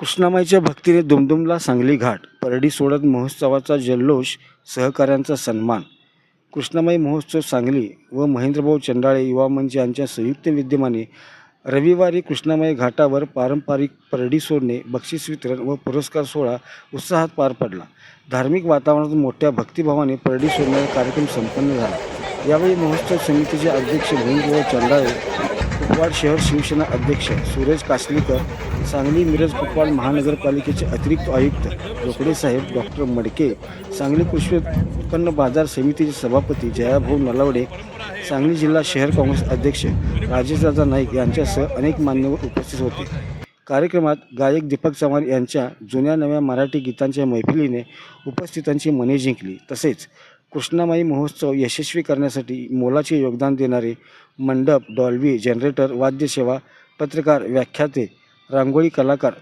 कृष्णामाईच्या भक्तीने दुमदुमला सांगली घाट. परडी सोडत महोत्सवाचा जल्लोष, सहकाऱ्यांचा सन्मान. कृष्णामाई महोत्सव सांगली व महेंद्रभाऊ चंडाळे युवा मंच यांच्या संयुक्त विद्यमाने रविवारी कृष्णामाई घाटावर पारंपरिक परडी सोडणे, बक्षीस वितरण व पुरस्कार सोहळा उत्साहात पार पडला. धार्मिक वातावरणात मोठ्या भक्तिभावाने परडी सोडण्याचा कार्यक्रम संपन्न झाला. यावेळी महोत्सव समितीचे अध्यक्ष महेंद्रभाऊ चंडाळे, कुपवाड शहर शिवसेना अध्यक्ष सुरेश कासलीकर, सांगली मिरज कुपवाड महानगरपालिकेचे अतिरिक्त आयुक्त रोकडेसाहेब, डॉक्टर मडके, सांगली कृषी उत्पन्न बाजार समितीचे सभापती जयाभाऊ नलावडे, सांगली जिल्हा शहर काँग्रेस अध्यक्ष राजेशदादा नाईक यांच्यासह अनेक मान्यवर उपस्थित होते. कार्यक्रमात गायक दीपक चव्हाण यांच्या जुन्या नव्या मराठी गीतांच्या मैफिलीने उपस्थितांची मने जिंकली. तसेच कृष्णामाई महोत्सव यशस्वी करण्यासाठी मोलाचे योगदान देणारे मंडप, डॉल्बी, जनरेटर, वाद्यसेवा, पत्रकार, व्याख्याते, रांगोळी कलाकार,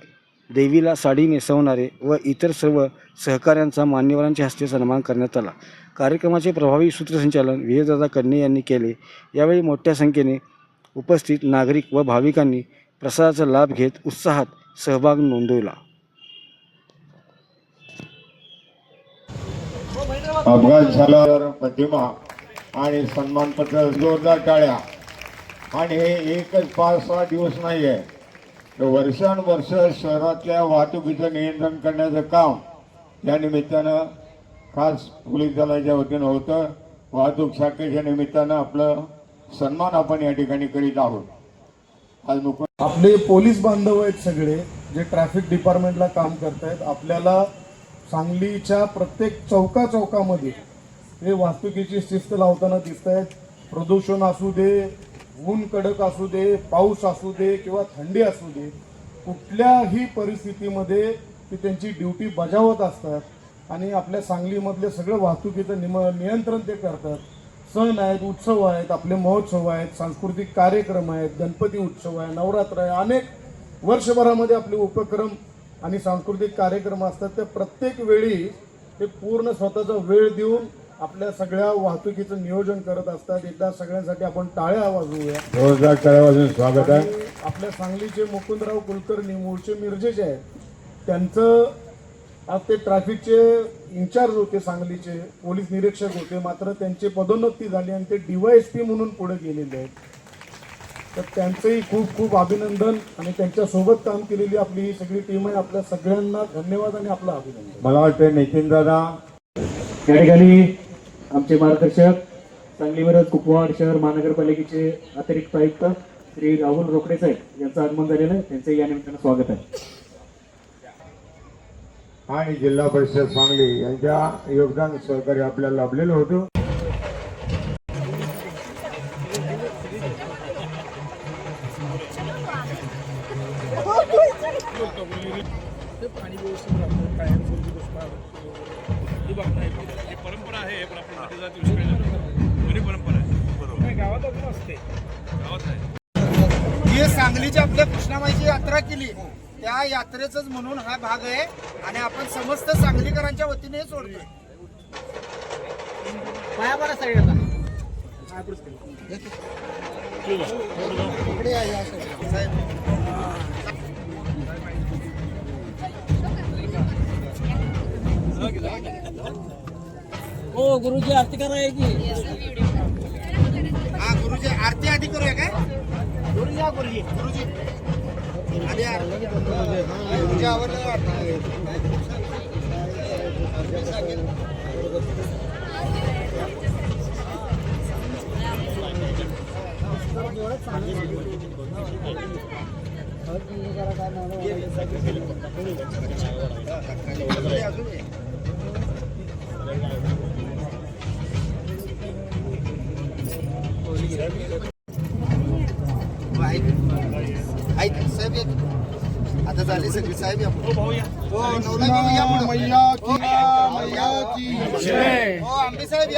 देवीला साडी नेसवणारे व इतर सर्व सहकाऱ्यांचा मान्यवरांच्या हस्ते सन्मान करण्यात आला. कार्यक्रमाचे प्रभावी सूत्रसंचालन विजयदादा कडणे यांनी केले. यावेळी मोठ्या संख्येने उपस्थित नागरिक व भाविकांनी प्रसादाचा लाभ घेत उत्साहात सहभाग नोंदवला. अपघात झाल्यावर प्रतिमा आणि सन्मानपत्र, जोरदार टाळ्या. आणि हे एकच 5-6 दिवस नाही आहे, तर वर्षानुवर्ष शहरातल्या वाहतुकीचं नियंत्रण करण्याचं काम या निमित्तानं खास पोलीस दलाच्या वतीनं होतं. वाहतूक शाखेच्या निमित्तानं आपलं सन्मान आपण या ठिकाणी करीत आहोत. आज आपले पोलीस बांधव आहेत सगळे जे ट्रॅफिक डिपार्टमेंटला काम करत आहेत. आपल्याला सांगलीच्या प्रत्येक चौकामध्ये हे वाहतुकीची शिस्त लावताना दिसत आहेत. प्रदूषण असू दे, ऊन कडक असू दे, पाऊस असू दे किंवा थंडी असू दे, कुठल्याही परिस्थितीमध्ये ते त्यांची ड्युटी बजावत असतात आणि आपल्या सांगलीमधले सगळं वाहतुकीचं नियंत्रण ते करतात. सण आहेत, उत्सव आहेत, आपले महोत्सव आहेत, सांस्कृतिक कार्यक्रम आहेत, गणपती उत्सव आहे, नवरात्र आहे, अनेक वर्षभरामध्ये आपले उपक्रम आणि सांस्कृतिक कार्यक्रम असतात. त्या प्रत्येक वेळी ते पूर्ण स्वतःचा वेळ देऊन आपल्या सगळ्या वाहतुकीचं नियोजन करत असतात. एकदा सगळ्यांसाठी आपण टाळ्या वाजवूया. जोरदार टाळ्या वाजवून स्वागत आहे. आपल्या सांगलीचे मुकुंदराव कुलकर्णी मूळचे मिरजेचे आहेत. त्यांचं आज ते ट्रॅफिकचे इन्चार्ज होते, सांगलीचे पोलीस निरीक्षक होते, मात्र त्यांची पदोन्नती झाली आणि ते DYSP म्हणून पुढे गेलेले आहेत. तर त्यांचंही खूप खूप अभिनंदन आणि त्यांच्यासोबत काम केलेली आपली ही सगळी टीम आहे. आपल्या सगळ्यांना धन्यवाद आणि आपलं अभिनंदन. मला वाटतं नितीन दादा या ठिकाणी आमचे मार्गदर्शक सांगली मिरज कुपवाड शहर महानगरपालिकेचे अतिरिक्त आयुक्त श्री राहुल रोकडे साहेब यांचं आगमन झालेलं आहे. त्यांचं या निमित्तानं स्वागत आहे. आणि जिल्हा परिषद सांगली यांच्या योगदान सहकार्य आपल्याला लाभलेलं होतं. परंपरा आहे, पण आपण मध्ये जात जुनी परंपरा आहे. बरोबर, गावात अजून असते, गावात आहे. ही सांगलीची आपल्या कृष्णामाईची यात्रा केली, त्या यात्रेचाच म्हणून हा भाग आहे आणि आपण समस्त सांगलीकरांच्या वतीने सोडतोय. पाया बरं सगळ्यांना. हो गुरुजी आरती करायची. हा गुरुजी, आरती आधी करूया काय? गुरुजी आधी गुरुजी आवडलं वाटतं. आता झाली सगळी साहेब. आंबे साहेब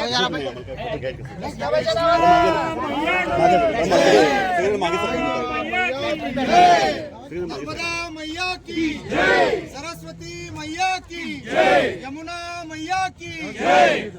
मैया की जय, सरस्वती मैया की जय, यमुना मैया की जय.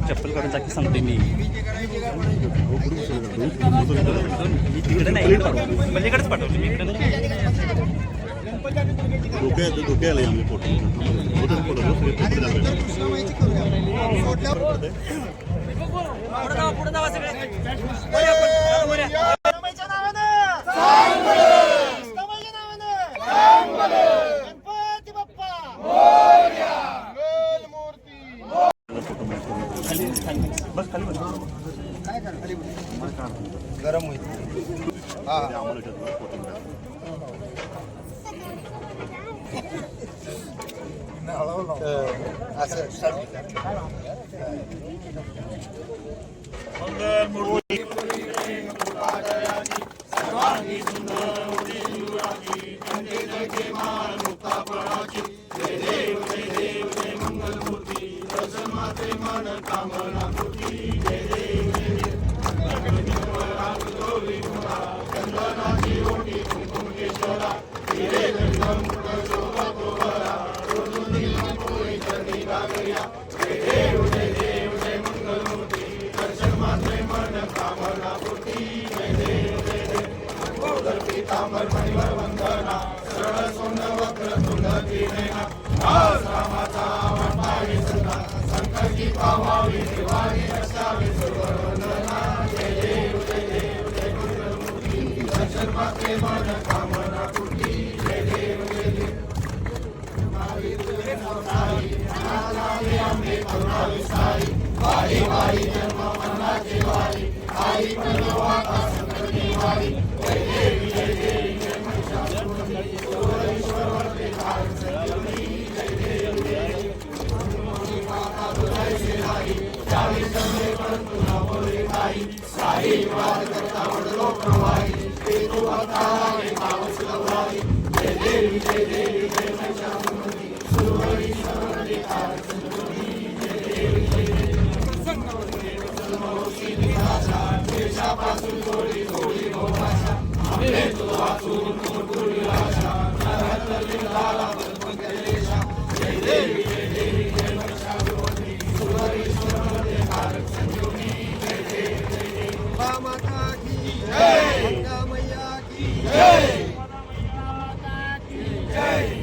चप्पल काढून जाकी सांगते मी तिकडे नाही पलीकडेच पाठवली मी इकडे कृष्णामाईच्या नावानं कृष्णामाईच्या नावानं गणपती बाप्पा गरम होईल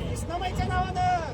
कृष्णामाईच्या नावानं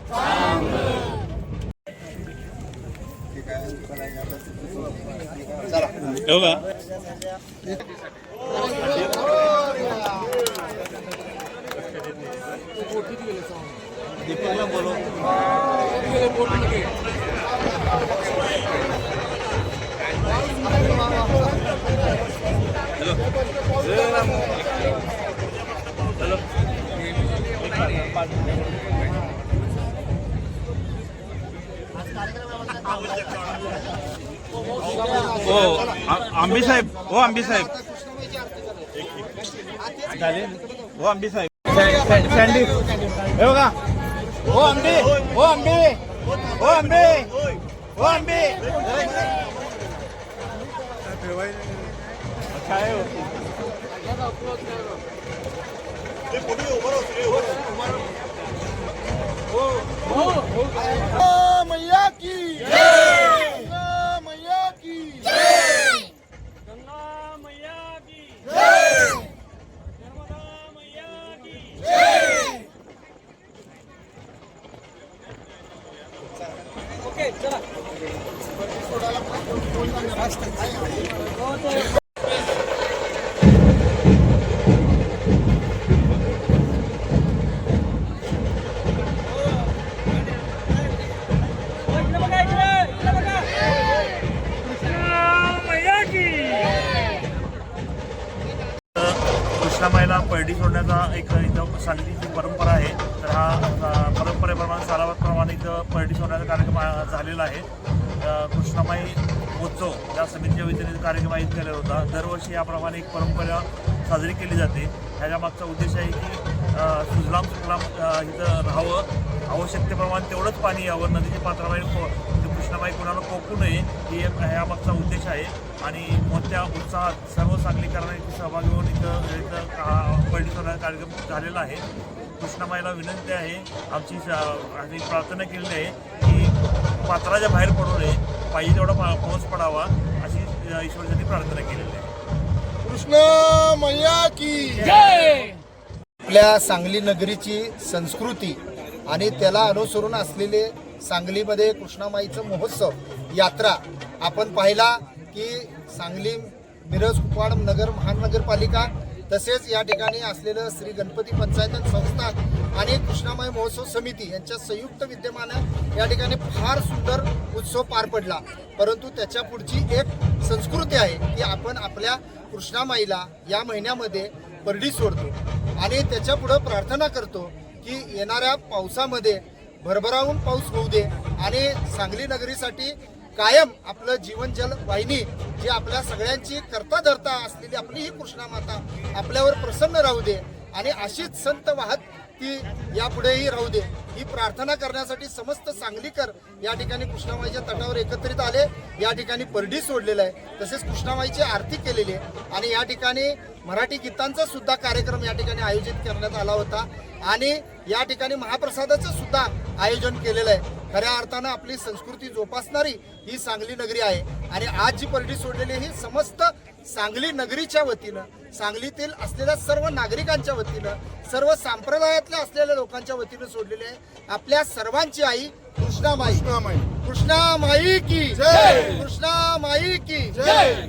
आंबे साहेब हो आंबे साहेब झाले हो आंबे साहेब सँडी हे बघा हो आंबे हो आंबे हो आंबे हो आंबे काय मैया की मैया की गंगा मैया की नर्मदा मैया की ओके चला कृष्णामाईला परडी सोडण्याचा एक इथं सांगलीची परंपरा आहे. तर हा परंपरेप्रमाणे सालावतप्रमाणे इथं परडी सोडण्याचा कार्यक्रम झालेला आहे. कृष्णामाई उत्सव या समितीच्या वतीने कार्यक्रम आयोजित केलेला होता. दरवर्षी याप्रमाणे एक परंपरा साजरी केली जाते. ह्याच्या मागचा उद्देश आहे की सुजलाम सुफलाम इथं राहावं, आवश्यकतेप्रमाणे तेवढंच पाणी यावं, नदीच्या पात्राबाहेर कृष्णाबाई कोणाला कोकू नये ही ह्यामागचा उद्देश आहे आणि मोठ्या उत्साहात सर्व सांगलीकरांनी इथे सहभागी होऊन इथं परडी सोहळ्याचा कार्यक्रम झालेला आहे. कृष्णाबाईला विनंती आहे, आमची प्रार्थना केलेली आहे की पात्राच्या बाहेर पडू नये, पाहिजे तेवढा पाऊस पडावा अशी ईश्वरासाठी प्रार्थना केलेली आहे. कृष्ण मैया की जय. आपल्या सांगली नगरीची संस्कृती आणि त्याला अनुसरून असलेले सांगलीमध्ये कृष्णामाईचं महोत्सव यात्रा आपण पाहिला की सांगली मिरज कुपवाड नगर महानगरपालिका तसेच या ठिकाणी असलेलं श्री गणपती पंचायत संस्था आणि कृष्णामाई महोत्सव समिती यांच्या संयुक्त विद्यमाने या ठिकाणी फार सुंदर उत्सव पार पडला. परंतु त्याच्या पुढची एक संस्कृती आहे की आपण आपल्या कृष्णामाईला या महिन्यामध्ये परडी सोडतो आणि त्याच्या पुढं प्रार्थना करतो की येणाऱ्या पावसामध्ये भरभरावून पाऊस होऊ दे आणि सांगली नगरीसाठी कायम आपलं जीवन जल वाहिनी जी आपल्या सगळ्यांची करता धरता असलेली आपली ही कृष्णा माता आपल्यावर प्रसन्न राहू दे आणि अशीच संत वाहत ती यापुढेही राहू दे ही प्रार्थना करण्यासाठी समस्त सांगलीकर या ठिकाणी कृष्णामाईच्या तटावर एकत्रित आले. या ठिकाणी परडी सोडलेला आहे, तसेच कृष्णामाईची आरती केलेली आहे आणि या ठिकाणी मराठी गीतांचा सुद्धा कार्यक्रम या ठिकाणी आयोजित करण्यात आला होता आणि या ठिकाणी महाप्रसादाचं सुद्धा आयोजन केलेलं आहे. खऱ्या अर्थानं आपली संस्कृती जोपासणारी ही सांगली नगरी आहे आणि आज जी परडी सोडलेली ही समस्त सांगली नगरीच्या वतीनं, सांगलीतील असलेल्या सर्व नागरिकांच्या वतीनं, सर्व संप्रदायातल्या असलेल्या लोकांच्या वतीनं सोडलेली आहे. आपल्या सर्वांची आई कृष्णामाई, कृष्णामाई की जय, कृष्णामाई की जय.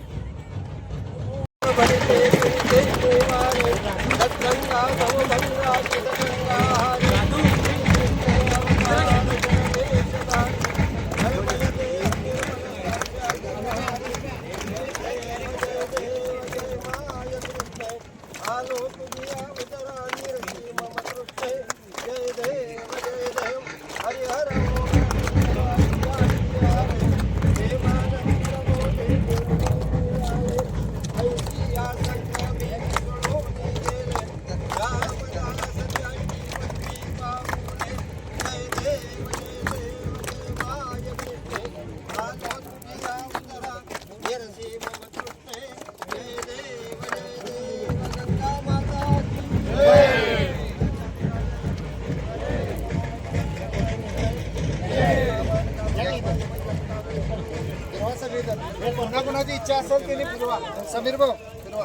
कोणाकोणाची इच्छा असेल त्याने फिरवा. समीर भाऊ फिरवा.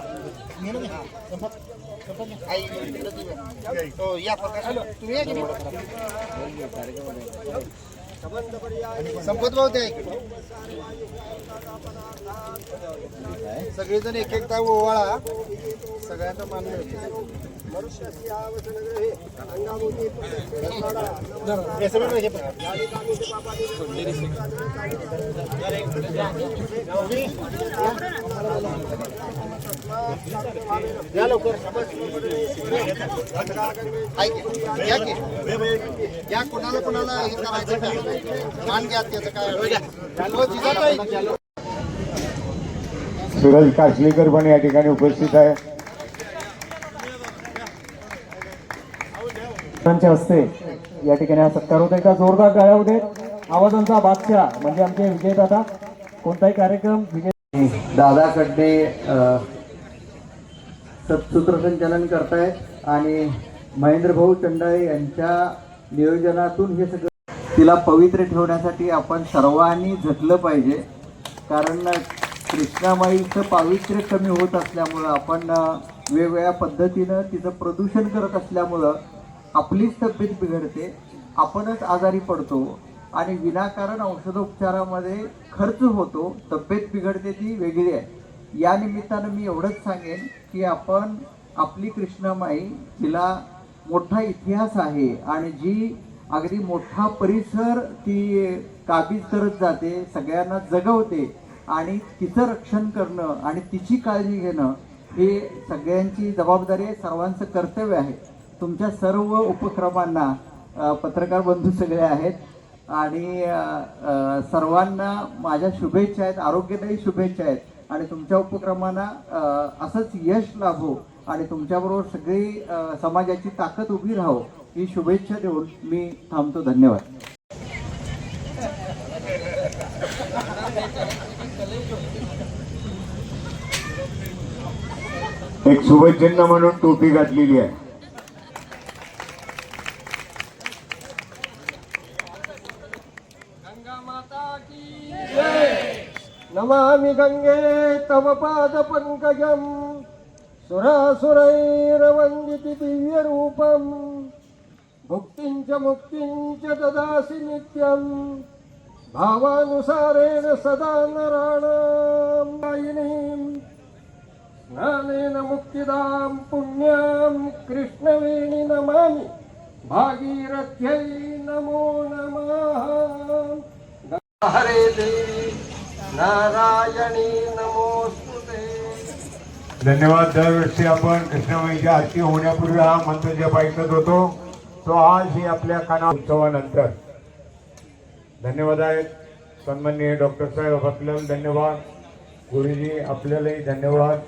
आई हो या तुम्ही या की संपत भाऊ ते सगळेजण एक एकदा ओवाळा सगळ्यांना मान्य या लवकर या कोणाला कोणाला हे करायचं मान घ्या त्याचं काय. सूरज कासलीकर पण या ठिकाणी उपस्थित आहे. त्यांच्या हस्ते या ठिकाणी हा सत्कार होत. एकदा जोरदार टाळ्या होऊ देत. आवाजांचा बादशाह म्हणजे आमचे विजय दादा. कोणताही कार्यक्रम विजय दादाकडे सूत्रसंचालन करतायत आणि महेंद्र भाऊ चंडाळे यांच्या नियोजनातून हे सगळं तिला पवित्र ठेवण्यासाठी आपण सर्वांनी झटलं पाहिजे. कारण कृष्णामाईचं पावित्र्य कमी होत असल्यामुळं आपण वेगवेगळ्या पद्धतीनं तिचं प्रदूषण करत असल्यामुळं आपलीच तब्येत बिघडते, आपणच आजारी पडतो आणि विनाकारण औषधोपचारामध्ये खर्च होतो, तब्येत बिघडते ती वेगळी आहे. या निमित्तानं मी एवढंच सांगेन की आपण आपली कृष्णामाई जिला मोठा इतिहास आहे आणि जी अगदी मोठा परिसर ती काबीज करत जाते, सगळ्यांना जगवते आणि तिचं रक्षण करणं आणि तिची काळजी घेणं हे सगळ्यांची जबाबदारी आहे, सर्वांचं कर्तव्य आहे. तुमच्या सर्व उपक्रमांना पत्रकार बंधू सगळे आहेत आणि सर्वांना माझ्या शुभेच्छा आहेत, आरोग्यदायी शुभेच्छा आहेत आणि तुमच्या उपक्रमांना असंच यश लाभो आणि तुमच्याबरोबर सगळी समाजाची ताकद उभी राहो ही शुभेच्छा देऊन मी थांबतो. धन्यवाद. एक शुभचिन्ह म्हणून टोपी घातलेली आहे. नमामि गंगे तव पाद पंकजम सुरासुरैरवन्दिति दिव्य रूपम भुक्तिंच मुक्तिंच ददासि नित्यं भावानुसारेण सदा नराणां दायिनीं स्नानेन मुक्तिदां पुण्यां कृष्णवेणि नमामि भागीरथ्यै नमो नमः. हरे देवी नारायणी नमोस्तुते. धन्यवाद. दरवर्षी आपण कृष्णामाईच्या आरती होण्यापूर्वी हा मंत्र जप ऐकत होतो, तो आज ही आपल्या काना उत्सवानंतर. धन्यवाद आहेत सन्माननीय डॉक्टर साहेब आपल्याला धन्यवाद. गुरुजी आपल्यालाही धन्यवाद.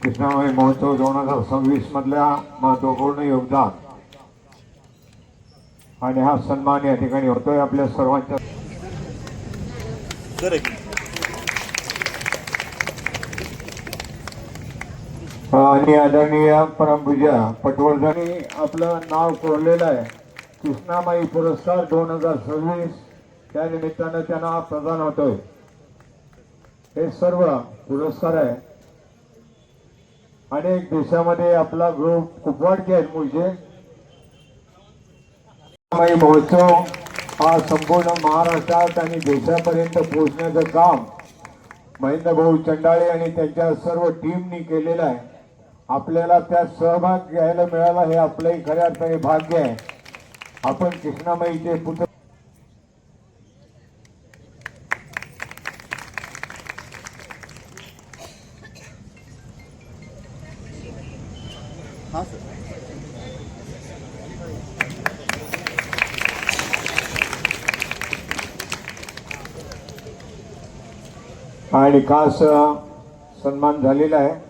कृष्णामाई महोत्सव 2026 मधल्या महत्वपूर्ण योगदान आणि हा सन्मान या ठिकाणी होतोय आपल्या सर्वांच्या. आणि आदरणीय परमपूज्य पटवर्धनी आपलं नाव कोरलेलं आहे. कृष्णामाई पुरस्कार 2026 त्या निमित्तानं त्यांना प्रदान होतोय. हे सर्व पुरस्कार आहे. अनेक देशामध्ये आपला ग्रुप कुपवाडचे आहेत मूळचे. कृष्णामाई महोत्सव हा संपूर्ण महाराष्ट्रात आणि देशापर्यंत पोहोचण्याचं काम महेंद्र भाऊ चंडाळे आणि त्यांच्या सर्व टीमनी केलेलं आहे. आपल्याला त्यात सहभाग घ्यायला मिळाला हे आपलंही खऱ्या अर्थाने भाग्य आहे. आपण कृष्णामाईचे पुत्र आणि खास सन्मान झालेला आहे.